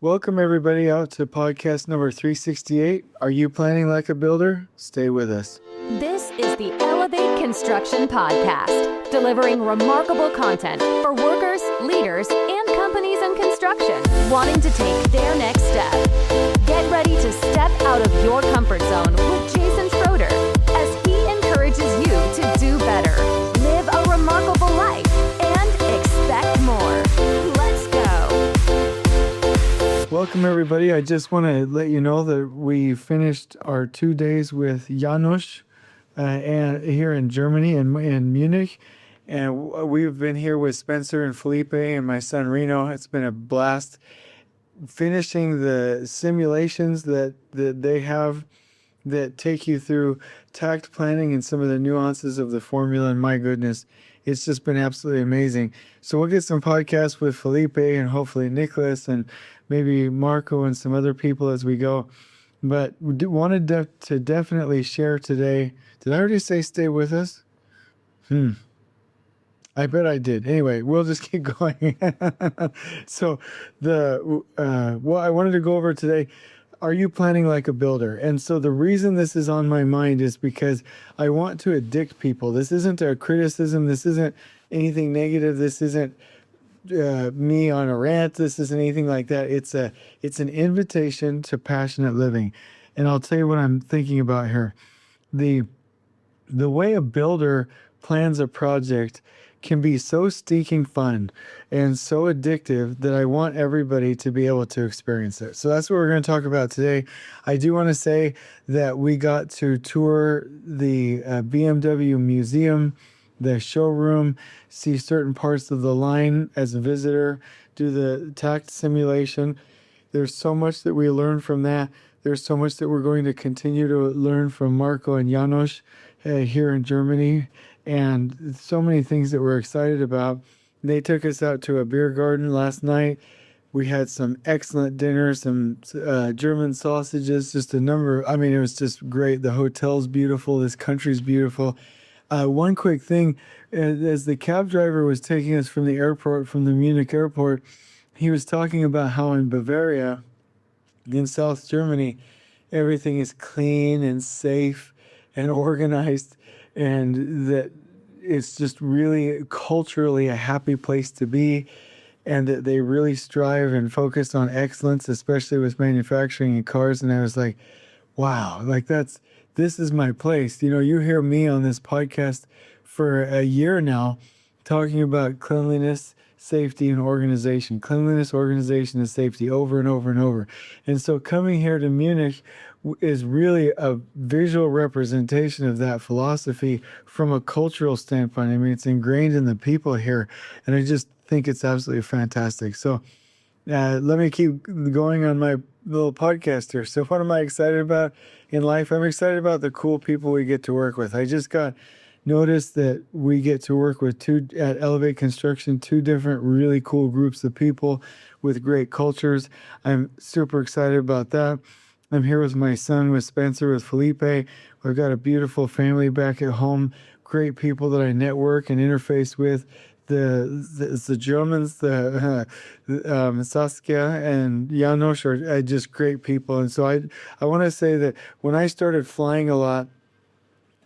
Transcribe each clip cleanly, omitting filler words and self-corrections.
Welcome everybody out to podcast number 368. Are you planning like a builder? Stay with us. This is the Elevate Construction Podcast, delivering remarkable content for workers, leaders, and companies in construction wanting to take their next step. Get ready to step out of your comfort zone with Jason Schroeder as he encourages you to do better, live a remarkable life, and expect more. Let's go. Welcome everybody. I just want to let you know that we finished our 2 days with Janosch and here in Germany in Munich. And we've been here with Spencer and Felipe and my son Reno. It's been a blast finishing the simulations that they have that take you through tact planning and some of the nuances of the formula. And my goodness, it's just been absolutely amazing. So we'll get some podcasts with Felipe and hopefully Nicholas and maybe Marco and some other people as we go. But we wanted to definitely share today. Did I already say stay with us? I bet I did. Anyway, we'll just keep going. So what I wanted to go over today, are you planning like a builder? And so the reason this is on my mind is because I want to addict people. This isn't a criticism. This isn't anything negative. This isn't me on a rant. This isn't anything like that. It's an invitation to passionate living. And I'll tell you what I'm thinking about here. The way a builder plans a project can be so stinking fun and so addictive that I want everybody to be able to experience it. So that's what we're going to talk about today. I do want to say that we got to tour the BMW museum, the showroom, see certain parts of the line as a visitor, do the tact simulation. There's so much that we learned from that. There's so much that we're going to continue to learn from Marco and Janosch here in Germany, and so many things that we're excited about. They took us out to a beer garden last night. We had some excellent dinner, some German sausages, just a number. I mean, it was just great. The hotel's beautiful. This country's beautiful. One quick thing, as the cab driver was taking us from the airport, from the Munich airport, he was talking about how in Bavaria, in South Germany, everything is clean and safe and organized, and that it's just really culturally a happy place to be, and that they really strive and focus on excellence, especially with manufacturing and cars. And I was like, wow, like this is my place. You know, you hear me on this podcast for a year now talking about cleanliness, safety, and organization. Cleanliness, organization, and safety over and over and over. And so coming here to Munich is really a visual representation of that philosophy from a cultural standpoint. I mean, it's ingrained in the people here, and I just think it's absolutely fantastic. So let me keep going on my little podcast here. So what am I excited about in life? I'm excited about the cool people we get to work with. I just got notice that we get to work with at Elevate Construction, two different really cool groups of people with great cultures. I'm super excited about that. I'm here with my son, with Spencer, with Felipe. We've got a beautiful family back at home, great people that I network and interface with. The Germans, Saskia and Janosch are just great people. And so I want to say that when I started flying a lot,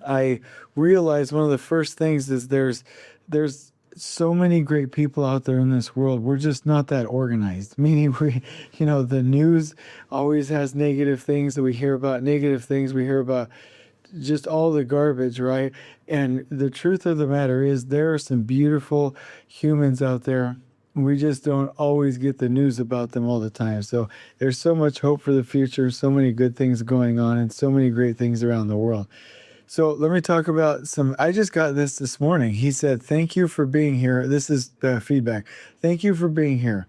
I realized one of the first things is there's so many great people out there in this world. We're just not that organized. Meaning the news always has negative things that we hear about, we hear about just all the garbage, right? And the truth of the matter is there are some beautiful humans out there. We just don't always get the news about them all the time. So there's so much hope for the future, so many good things going on, and so many great things around the world. So let me talk about I just got this morning. He said, thank you for being here. This is the feedback. Thank you for being here.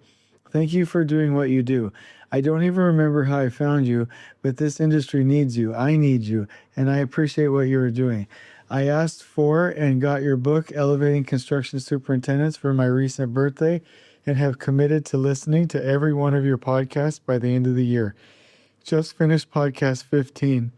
Thank you for doing what you do. I don't even remember how I found you, but this industry needs you. I need you, and I appreciate what you are doing. I asked for and got your book, Elevating Construction Superintendents, for my recent birthday, and have committed to listening to every one of your podcasts by the end of the year. Just finished podcast 15.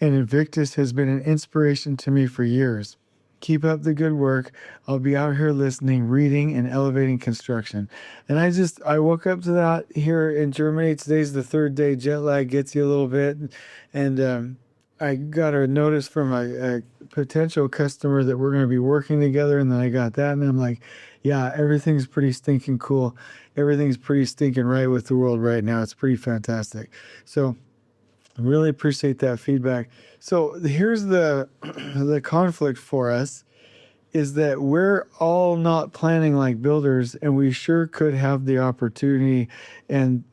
And Invictus has been an inspiration to me for years. Keep up the good work. I'll be out here listening, reading, and elevating construction. And I woke up to that here in Germany. Today's the third day. Jet lag gets you a little bit. And I got a notice from a potential customer that we're going to be working together. And then I got that. And I'm like, yeah, everything's pretty stinking cool. Everything's pretty stinking right with the world right now. It's pretty fantastic. So I really appreciate that feedback. So here's the the conflict for us is that we're all not planning like builders, and we sure could have the opportunity and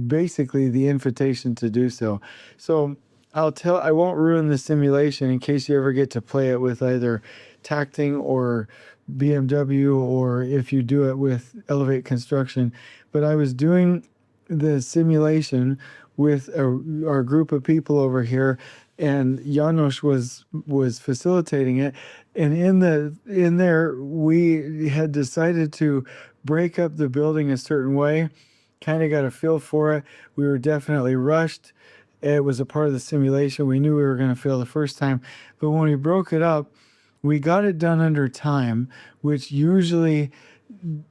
basically the invitation to do so. So I won't ruin the simulation in case you ever get to play it with either Tacting or BMW, or if you do it with Elevate Construction. But I was doing the simulation with our group of people over here, and Janosch was facilitating it. And in there, we had decided to break up the building a certain way. Kind of got a feel for it. We were definitely rushed. It was a part of the simulation. We knew we were going to fail the first time, but when we broke it up, we got it done under time, which usually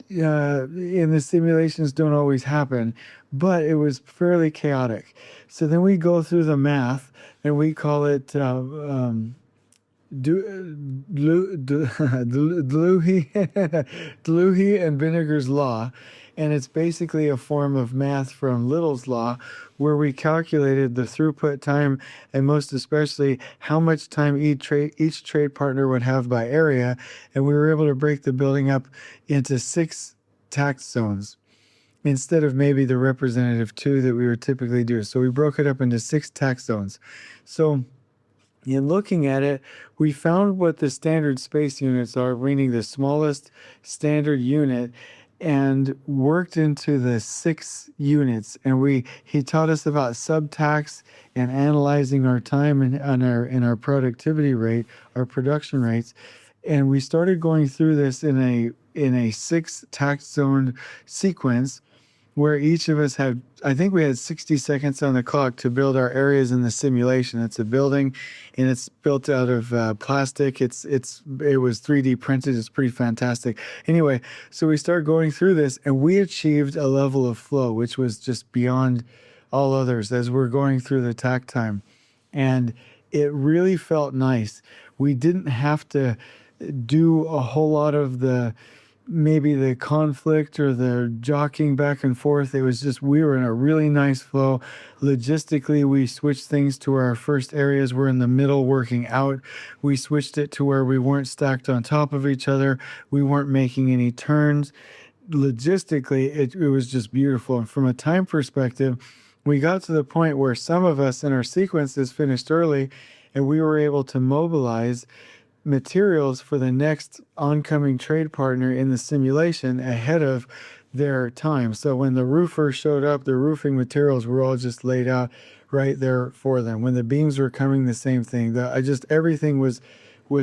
in the simulations don't always happen, but it was fairly chaotic. So then we go through the math, and we call it Dlouhy and Vinneger's law, and it's basically a form of math from Little's law, where we calculated the throughput time and most especially how much time each trade partner would have by area, and we were able to break the building up into 6 tax zones instead of maybe the representative 2 that we would typically do. So we broke it up into 6 tax zones. So in looking at it, we found what the standard space units are, meaning the smallest standard unit, and worked into the 6 units. And he taught us about subtax and analyzing our time and our productivity rate, our production rates. And we started going through this in a 6 tax zone sequence, where each of us had, I think we had 60 seconds on the clock to build our areas in the simulation. It's a building, and it's built out of plastic. It was 3D printed. It's pretty fantastic. Anyway, so we started going through this, and we achieved a level of flow, which was just beyond all others as we're going through the tack time. And it really felt nice. We didn't have to do a whole lot of maybe the conflict or the jockeying back and forth. It was just, we were in a really nice flow. Logistically, we switched things to our first areas. We're in the middle working out. We switched it to where we weren't stacked on top of each other. We weren't making any turns. Logistically, it was just beautiful. And from a time perspective, we got to the point where some of us in our sequences finished early, and we were able to mobilize materials for the next oncoming trade partner in the simulation ahead of their time. So when the roofer showed up, the roofing materials were all just laid out right there for them. When the beams were coming, the same thing. Everything was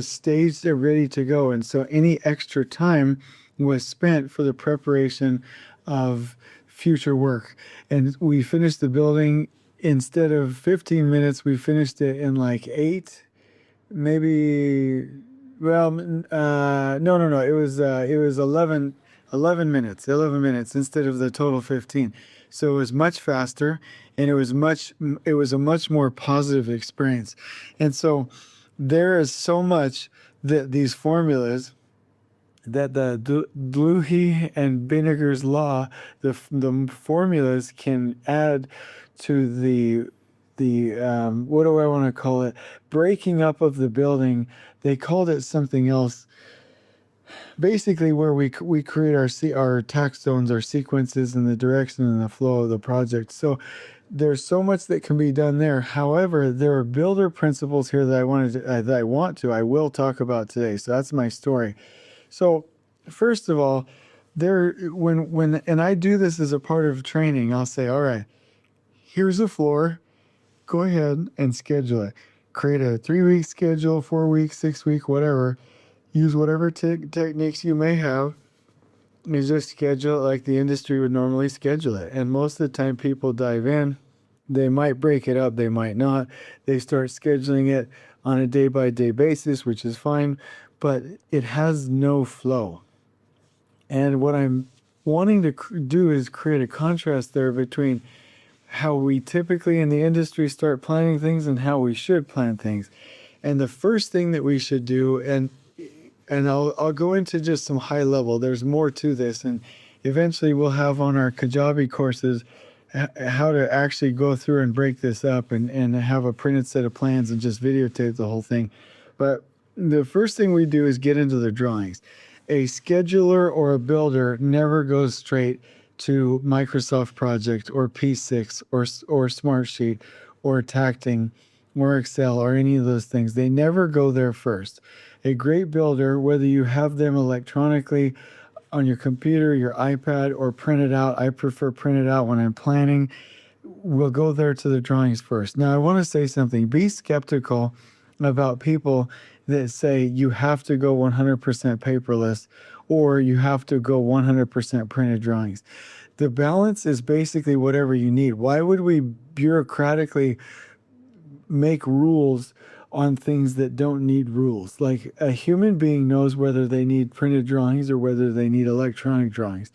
staged and ready to go. And so any extra time was spent for the preparation of future work. And we finished the building, instead of 15 minutes, we finished it in like 8, maybe, well, no. It was 11 minutes instead of the total 15. So it was much faster, and it was a much more positive experience. And so there is so much that these formulas, that the Dlouhy and Vinneger's law, the formulas can add to the what do I want to call it? Breaking up of the building. They called it something else. Basically, where we create our tax zones, our sequences, and the direction and the flow of the project. So there's so much that can be done there. However, there are builder principles here that I will talk about today. So that's my story. So first of all, when I do this as a part of training, I'll say, all right, here's the floor. Go ahead and schedule it. Create a 3-week schedule, 4-week, 6-week, whatever. Use whatever techniques you may have. You just schedule it like the industry would normally schedule it. And most of the time people dive in. They might break it up. They might not. They start scheduling it on a day-by-day basis, which is fine, but it has no flow. And what I'm wanting to do is create a contrast there between how we typically in the industry start planning things and how we should plan things. And the first thing that we should do, and I'll go into just some high level. There's more to this, and eventually we'll have on our Kajabi courses how to actually go through and break this up and have a printed set of plans and just videotape the whole thing. But the first thing we do is get into the drawings. A scheduler or a builder never goes straight to Microsoft Project or P6 or Smartsheet or Tacting or Excel or any of those things. They never go there first. A great builder, whether you have them electronically on your computer, your iPad, or printed out, I prefer printed out when I'm planning, will go there to the drawings first. Now, I want to say something. Be skeptical about people that say you have to go 100% paperless or you have to go 100% printed drawings. The balance is basically whatever you need. Why would we bureaucratically make rules on things that don't need rules? Like a human being knows whether they need printed drawings or whether they need electronic drawings.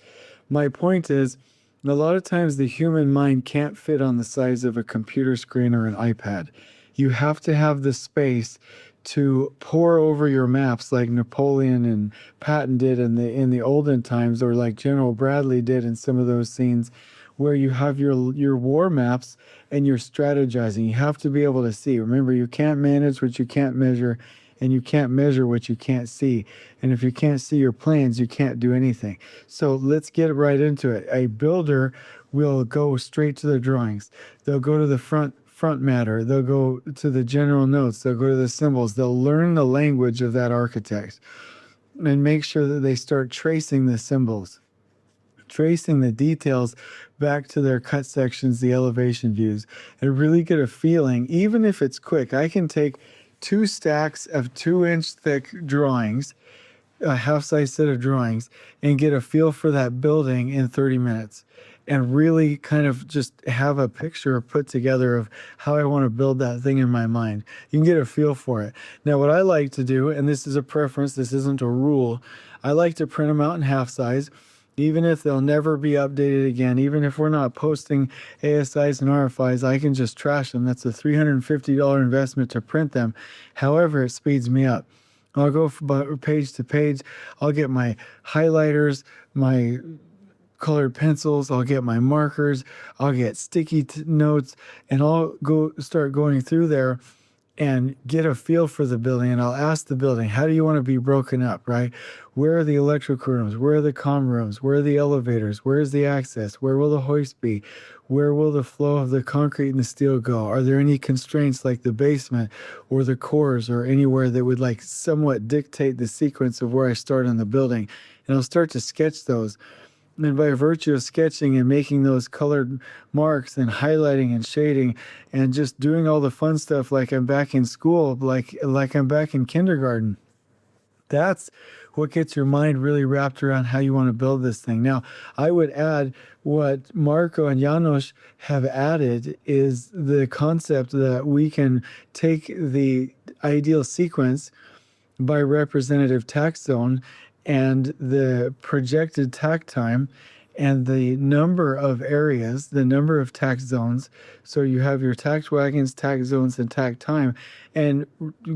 My point is, a lot of times the human mind can't fit on the size of a computer screen or an iPad. You have to have the space to pour over your maps like Napoleon and Patton did in the olden times, or like General Bradley did in some of those scenes, where you have your war maps and you're strategizing. You have to be able to see. Remember, you can't manage what you can't measure, and you can't measure what you can't see. And if you can't see your plans, you can't do anything. So let's get right into it. A builder will go straight to the drawings. They'll go to the front matter. They'll go to the general notes. They'll go to the symbols. They'll learn the language of that architect and make sure that they start tracing the symbols, tracing the details back to their cut sections, the elevation views, and really get a feeling. Even if it's quick, I can take 2 stacks of 2-inch thick drawings, a half-size set of drawings, and get a feel for that building in 30 minutes and really kind of just have a picture put together of how I want to build that thing in my mind. You can get a feel for it. Now, what I like to do, and this is a preference, this isn't a rule, I like to print them out in half size, even if they'll never be updated again, even if we're not posting ASIs and RFIs, I can just trash them. That's a $350 investment to print them. However, it speeds me up. I'll go page to page. I'll get my highlighters, my colored pencils, I'll get my markers, I'll get sticky notes, and I'll start going through there and get a feel for the building. And I'll ask the building, how do you want to be broken up, right? Where are the electrical rooms? Where are the comm rooms? Where are the elevators? Where is the access? Where will the hoist be? Where will the flow of the concrete and the steel go? Are there any constraints like the basement or the cores or anywhere that would like somewhat dictate the sequence of where I start on the building? And I'll start to sketch those. And by virtue of sketching and making those colored marks and highlighting and shading and just doing all the fun stuff like I'm back in school, like I'm back in kindergarten, that's what gets your mind really wrapped around how you want to build this thing. Now, I would add what Marco and Janosch have added is the concept that we can take the ideal sequence by representative tact zone and the projected tact time and the number of areas, the number of tact zones. So you have your tact wagons, tact zones, and tact time, and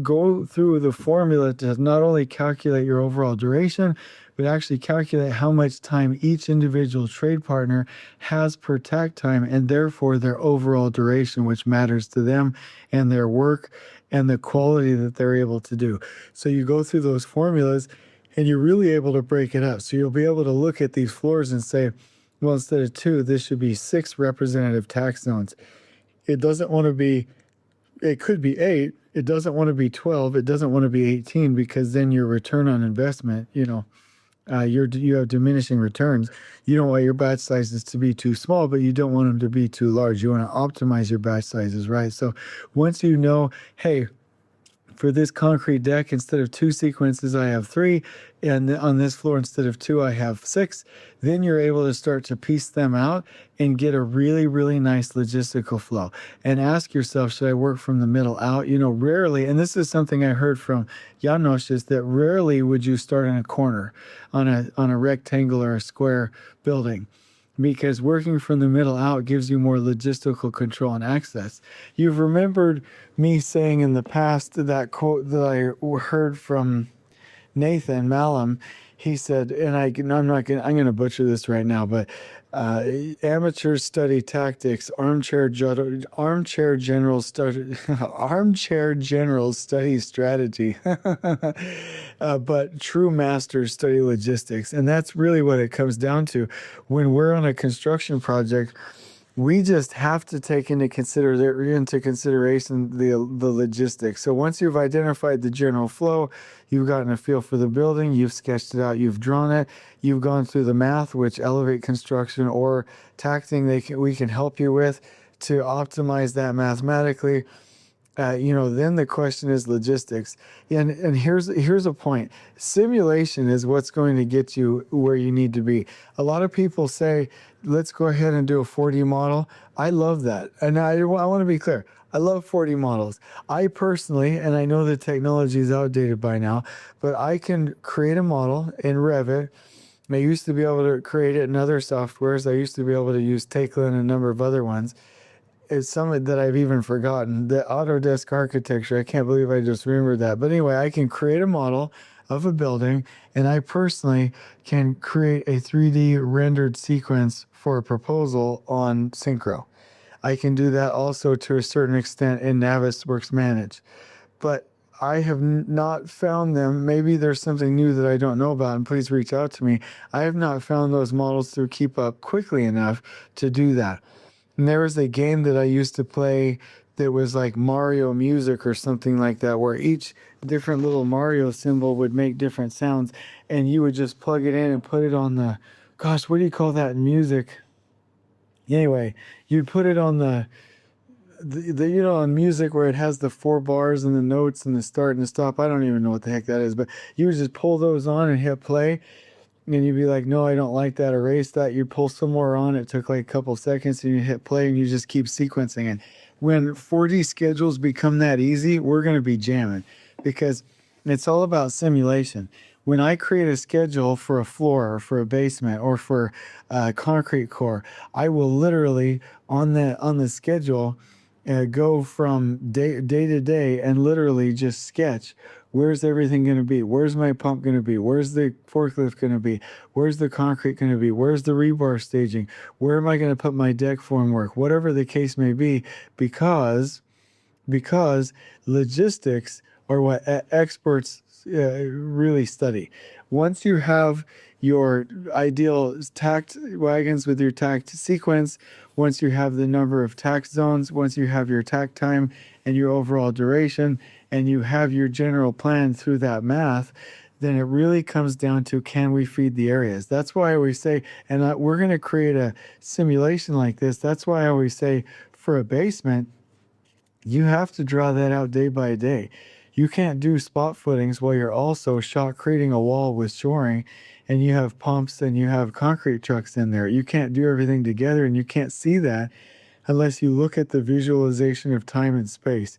go through the formula to not only calculate your overall duration, but actually calculate how much time each individual trade partner has per tact time, and therefore their overall duration, which matters to them and their work and the quality that they're able to do. So you go through those formulas, and you're really able to break it up. So you'll be able to look at these floors and say, well, instead of 2, this should be 6 representative tact zones. It doesn't want to be, it could be 8. It doesn't want to be 12. It doesn't want to be 18, because then your return on investment, you have diminishing returns. You don't want your batch sizes to be too small, but you don't want them to be too large. You want to optimize your batch sizes, right? So once you know, hey, For this concrete deck, instead of 2 sequences, I have 3. And on this floor, instead of 2, I have 6. Then you're able to start to piece them out and get a really, really nice logistical flow. And ask yourself, should I work from the middle out? Rarely, and this is something I heard from Janosch, is that rarely would you start in a corner on a rectangle or a square building, because working from the middle out gives you more logistical control and access. You've remembered me saying in the past that quote that I heard from Nathan Malum. He said, and I'm going to butcher this right now, but amateurs study tactics, armchair generals study strategy, but true masters study logistics. And that's really what it comes down to. When we're on a construction project, we just have to take into consideration the logistics. So once you've identified the general flow, you've gotten a feel for the building, you've sketched it out, you've drawn it, you've gone through the math, which Elevate Construction or Tacting we can help you with to optimize that mathematically. Then the question is logistics. And here's a point. Simulation is what's going to get you where you need to be. A lot of people say, let's go ahead and do a 4D model. I love that. And I want to be clear. I love 4D models. I personally, and I know the technology is outdated by now, but I can create a model in Revit. I used to be able to create it in other softwares. I used to be able to use Takt and a number of other ones. It's something that I've even forgotten. The Autodesk architecture, I can't believe I just remembered that. But anyway, I can create a model of a building, and I personally can create a 3D rendered sequence for a proposal on Synchro. I can do that also to a certain extent in Navisworks Manage. But I have not found them. Maybe there's something new that I don't know about, and please reach out to me. I have not found those models to keep up quickly enough to do that. And there was a game that I used to play that was like Mario music or something like that, where each different little Mario symbol would make different sounds, and you would just plug it in and put it on the, gosh, what do you call that in music? Anyway, you'd put it on the on music where it has the 4 bars and the notes and the start and the stop. I don't even know what the heck that is, but you would just pull those on and hit play. And you'd be like, no, I don't like that, erase that. You'd pull some more on. It took like a couple seconds, and you hit play, and you just keep sequencing it. When 4D schedules become that easy, we're going to be jamming, because it's all about simulation. When I create a schedule for a floor or for a basement or for a concrete core, I will literally on the schedule go from day to day and literally just sketch. Where's everything going to be? Where's my pump going to be? Where's the forklift going to be? Where's the concrete going to be? Where's the rebar staging? Where am I going to put my deck formwork? Whatever the case may be, because logistics are what experts really study. Once you have your ideal tact wagons with your tact sequence, once you have the number of tact zones, once you have your tact time and your overall duration, and you have your general plan through that math, then it really comes down to, can we feed the areas? That's why I always say, and we're going to create a simulation like this. That's why I always say, for a basement, you have to draw that out day by day. You can't do spot footings while you're also creating a wall with shoring, and you have pumps and you have concrete trucks in there. You can't do everything together, and you can't see that unless you look at the visualization of time and space.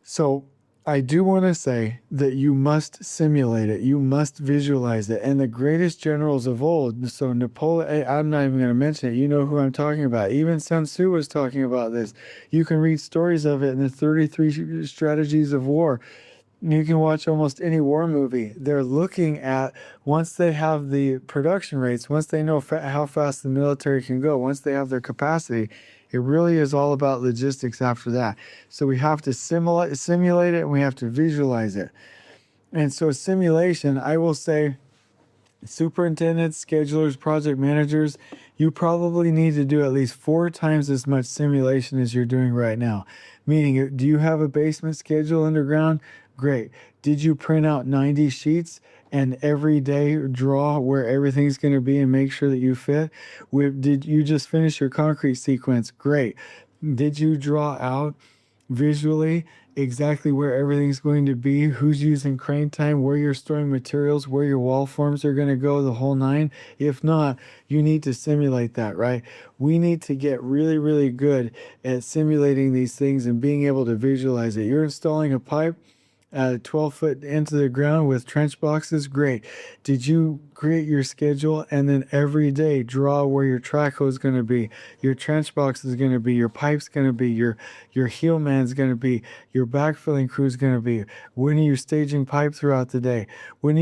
So I do want to say that you must simulate it. You must visualize it. And the greatest generals of old, so Napoleon, I'm not even going to mention it. You know who I'm talking about. Even Sun Tzu was talking about this. You can read stories of it in the 33 Strategies of War. You can watch almost any war movie. They're looking at, once they have the production rates, once they know how fast the military can go, once they have their capacity, it really is all about logistics after that. So we have to simulate it, and we have to visualize it. And so simulation, I will say, superintendents, schedulers, project managers, you probably need to do at least 4 times as much simulation as you're doing right now. Meaning, do you have a basement schedule underground? Great. Did you print out 90 sheets and every day draw where everything's going to be and make sure that you fit? Did you just finish your concrete sequence? Great. Did you draw out visually exactly where everything's going to be, who's using crane time, where you're storing materials, where your wall forms are going to go, the whole nine. If not, you need to simulate that, right? We need to get really, really good at simulating these things and being able to visualize it. You're installing a pipe 12 foot into the ground with trench boxes. Great. Did you create your schedule and then every day draw where your track hose is going to be, your trench box is going to be, your pipe's going to be, your heel man's going to be, your backfilling crew is going to be, when are you staging pipe throughout the day, when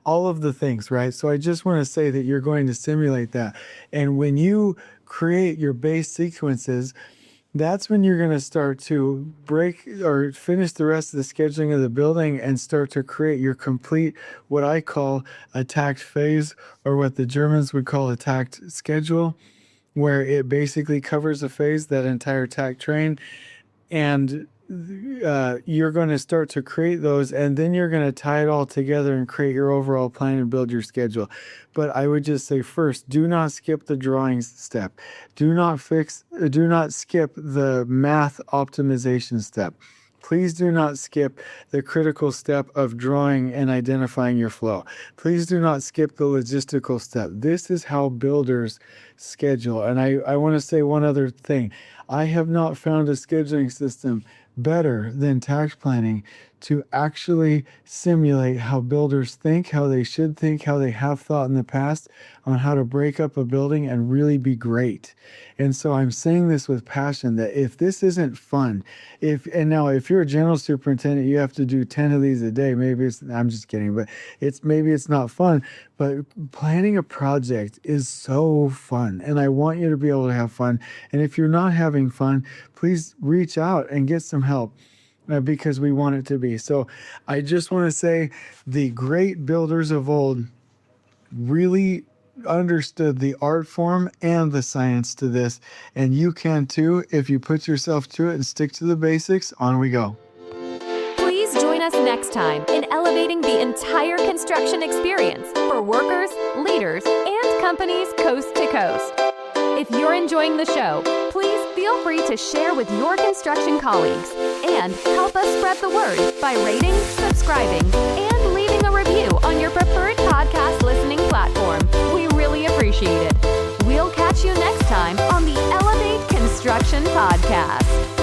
all of the things, right? So I just want to say that you're going to simulate that. And when you create your base sequences, that's when you're going to start to break or finish the rest of the scheduling of the building and start to create your complete, what I call a takt phase, or what the Germans would call a takt schedule, where it basically covers a phase, that entire takt train. And you're going to start to create those, and then you're going to tie it all together and create your overall plan and build your schedule. But I would just say, first, do not skip the drawings step. Do not skip the math optimization step. Please do not skip the critical step of drawing and identifying your flow. Please do not skip the logistical step. This is how builders schedule. And I want to say one other thing. I have not found a scheduling system better than tact planning to actually simulate how builders think, how they should think, how they have thought in the past on how to break up a building and really be great. And so I'm saying this with passion, that if this isn't fun, if you're a general superintendent, you have to do 10 of these a day. I'm just kidding, but maybe it's not fun, but planning a project is so fun. And I want you to be able to have fun. And if you're not having fun, please reach out and get some help. Because we want it to be. So I just want to say the great builders of old really understood the art form and the science to this. And you can too, if you put yourself to it and stick to the basics. On we go. Please join us next time in elevating the entire construction experience for workers, leaders, and companies coast to coast. If you're enjoying the show, please feel free to share with your construction colleagues and help us spread the word by rating, subscribing, and leaving a review on your preferred podcast listening platform. We really appreciate it. We'll catch you next time on the Elevate Construction Podcast.